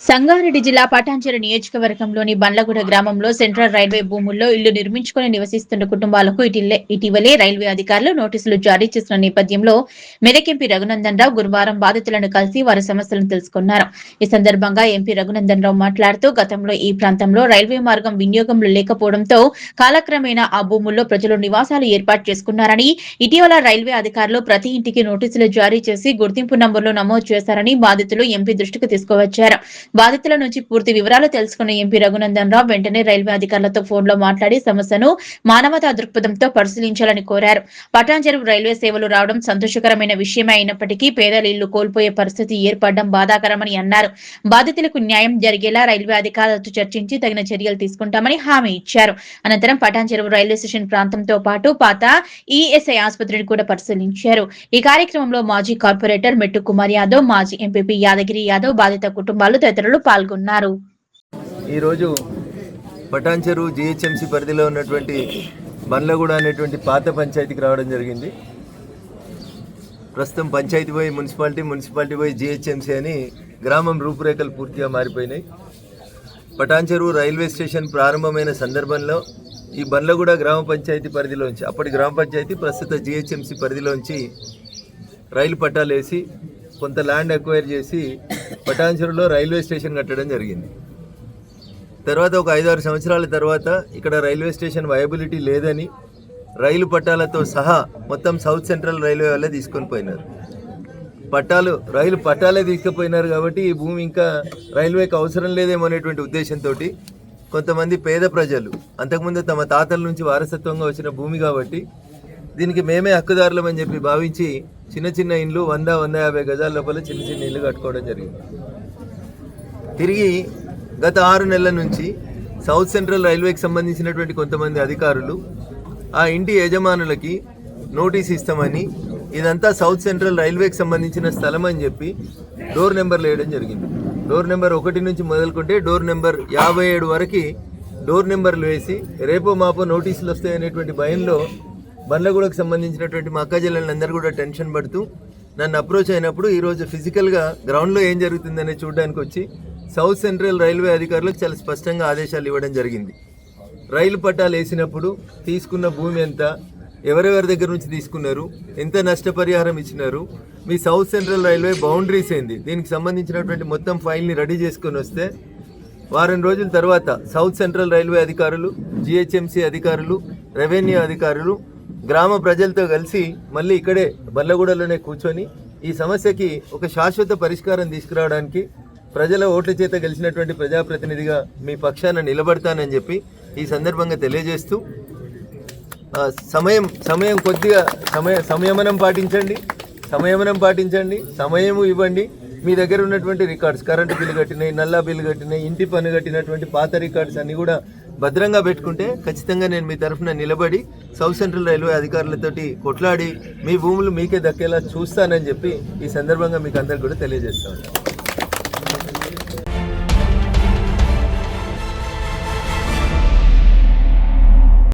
సంగారెడ్డి జిల్లా పటాన్చెరు నియోజకవర్గంలోని బండ్లగూడ గ్రామంలో సెంట్రల్ రైల్వే భూముల్లో ఇళ్లు నిర్మించుకుని నివసిస్తున్న కుటుంబాలకు ఇటీవలే రైల్వే అధికారులు నోటీసులు జారీ చేసిన నేపథ్యంలో మెదక్ ఎంపీ రఘునందన్ రావు గురువారం బాధితులను కలిసి వారి సమస్యలను తెలుసుకున్నారు. ఈ సందర్భంగా ఎంపీ రఘునందన్ రావు మాట్లాడుతూ గతంలో ఈ ప్రాంతంలో రైల్వే మార్గం వినియోగంలో లేకపోవడంతో కాలక్రమేణా ఆ భూముల్లో ప్రజలు నివాసాలు ఏర్పాటు చేసుకున్నారని, ఇటీవల రైల్వే అధికారులు ప్రతి ఇంటికి నోటీసులు జారీ చేసి గుర్తింపు నంబర్లు నమోదు చేశారని బాధితులు ఎంపీ దృష్టికి తీసుకువచ్చారు. బాధితుల నుంచి పూర్తి వివరాలు తెలుసుకున్న ఎంపీ రఘునందన్ రావు వెంటనే రైల్వే అధికారులతో ఫోన్లో మాట్లాడి సమస్యను మానవతా దృక్పథంతో పరిశీలించాలని కోరారు. పటాన్చెరు రైల్వే సేవలు రావడం సంతోషకరమైన విషయమే అయినప్పటికీ పేదల ఇళ్లు కోల్పోయే పరిస్థితి ఏర్పడడం బాధాకరమని అన్నారు. బాధితులకు న్యాయం జరిగేలా రైల్వే అధికారులతో చర్చించి తగిన చర్యలు తీసుకుంటామని హామీ ఇచ్చారు. అనంతరం పటాన్చెరు రైల్వే స్టేషన్ ప్రాంతంతో పాటు పాత ఈఎస్ఐ ఆసుపత్రిని కూడా పరిశీలించారు. ఈ కార్యక్రమంలో మాజీ కార్పొరేటర్ మెట్టు కుమార్ యాదవ్, మాజీ ఎంపీపీ యాదగిరి యాదవ్, బాధిత కుటుంబాలు తదితరులు పాల్గొన్నారు. ఈరోజు పటాన్చెరు జిహెచ్ఎంసీ పరిధిలో ఉన్నటువంటి బండ్లగూడ అనేటువంటి పాత పంచాయతీకి రావడం జరిగింది. ప్రస్తుతం పంచాయతీ పోయి మున్సిపాలిటీ పోయి జిహెచ్ఎంసీ అని గ్రామం రూపురేఖలు పూర్తిగా మారిపోయినాయి. పటాన్చెరు రైల్వే స్టేషన్ ప్రారంభమైన సందర్భంలో ఈ బండ్లగూడ గ్రామ పంచాయతీ పరిధిలోంచి, అప్పటి గ్రామ పంచాయతీ ప్రస్తుత జిహెచ్ఎంసీ పరిధిలోంచి రైలు పట్టాలు వేసి కొంత ల్యాండ్ అక్వైర్ చేసి పటాన్చెరులో రైల్వే స్టేషన్ కట్టడం జరిగింది. తర్వాత ఒక 5-6 సంవత్సరాల తర్వాత ఇక్కడ రైల్వే స్టేషన్ వయబిలిటీ లేదని రైలు పట్టాలతో సహా మొత్తం సౌత్ సెంట్రల్ రైల్వే వాళ్ళే తీసుకొని పోయినారు. రైలు పట్టాలే తీసుకుపోయినారు కాబట్టి ఈ భూమి ఇంకా రైల్వేకి అవసరం లేదేమో అనేటువంటి ఉద్దేశంతో కొంతమంది పేద ప్రజలు అంతకుముందు తమ తాతల నుంచి వారసత్వంగా వచ్చిన భూమి కాబట్టి దీనికి మేమే హక్కుదారులమని చెప్పి భావించి చిన్న చిన్న ఇండ్లు 100-150 గజాల లోపల చిన్న చిన్న ఇల్లు కట్టుకోవడం జరిగింది. తిరిగి గత 6 నెలల నుంచి సౌత్ సెంట్రల్ రైల్వేకి సంబంధించినటువంటి కొంతమంది అధికారులు ఆ ఇంటి యజమానులకి నోటీస్ ఇస్తామని, ఇదంతా సౌత్ సెంట్రల్ రైల్వేకి సంబంధించిన స్థలం అని చెప్పి డోర్ నెంబర్లు వేయడం జరిగింది. డోర్ నెంబర్ 1 నుంచి మొదలుకుంటే డోర్ నెంబర్ 57 వరకు డోర్ నెంబర్లు వేసి రేపో మాపో నోటీసులు వస్తాయనేటువంటి భయంలో బండ్లగూడకు సంబంధించినటువంటి మా అక్కజల్లందరూ కూడా టెన్షన్ పడుతూ నన్ను అప్రోచ్ అయినప్పుడు ఈరోజు ఫిజికల్గా గ్రౌండ్లో ఏం జరుగుతుందని చూడడానికి వచ్చి సౌత్ సెంట్రల్ రైల్వే అధికారులకు చాలా స్పష్టంగా ఆదేశాలు ఇవ్వడం జరిగింది. రైలు పట్టాలు వేసినప్పుడు తీసుకున్న భూమి ఎంత, ఎవరెవరి దగ్గర నుంచి తీసుకున్నారు, ఎంత నష్టపరిహారం ఇచ్చినారు, మీ సౌత్ సెంట్రల్ రైల్వే బౌండరీస్ ఏంది, దీనికి సంబంధించినటువంటి మొత్తం ఫైల్ని రెడీ చేసుకొని వస్తే వారం రోజుల తర్వాత సౌత్ సెంట్రల్ రైల్వే అధికారులు, జిహెచ్ఎంసీ అధికారులు, రెవెన్యూ అధికారులు గ్రామ ప్రజలతో కలిసి మళ్ళీ ఇక్కడే బండ్లగూడలోనే కూర్చొని ఈ సమస్యకి ఒక శాశ్వత పరిష్కారం తీసుకురావడానికి ప్రజల ఓట్ల చేత గెలిచినటువంటి ప్రజాప్రతినిధిగా మీ పక్షాన నిలబడతానని చెప్పి ఈ సందర్భంగా తెలియజేస్తూ కొద్దిగా సంయమనం పాటించండి, సమయము ఇవ్వండి. మీ దగ్గర ఉన్నటువంటి రికార్డ్స్, కరెంటు బిల్లు కట్టినాయి, నల్లా బిల్లు కట్టినాయి, ఇంటి పన్ను కట్టినటువంటి పాత రికార్డ్స్ అన్ని కూడా భద్రంగా పెట్టుకుంటే ఖచ్చితంగా నేను మీ తరఫున నిలబడి సౌత్ సెంట్రల్ రైల్వే అధికారులతోటి కొట్లాడి మీ భూములు మీకే దక్కేలా చూస్తానని చెప్పి ఈ సందర్భంగా మీకు అందరికి కూడా తెలియజేస్తాను.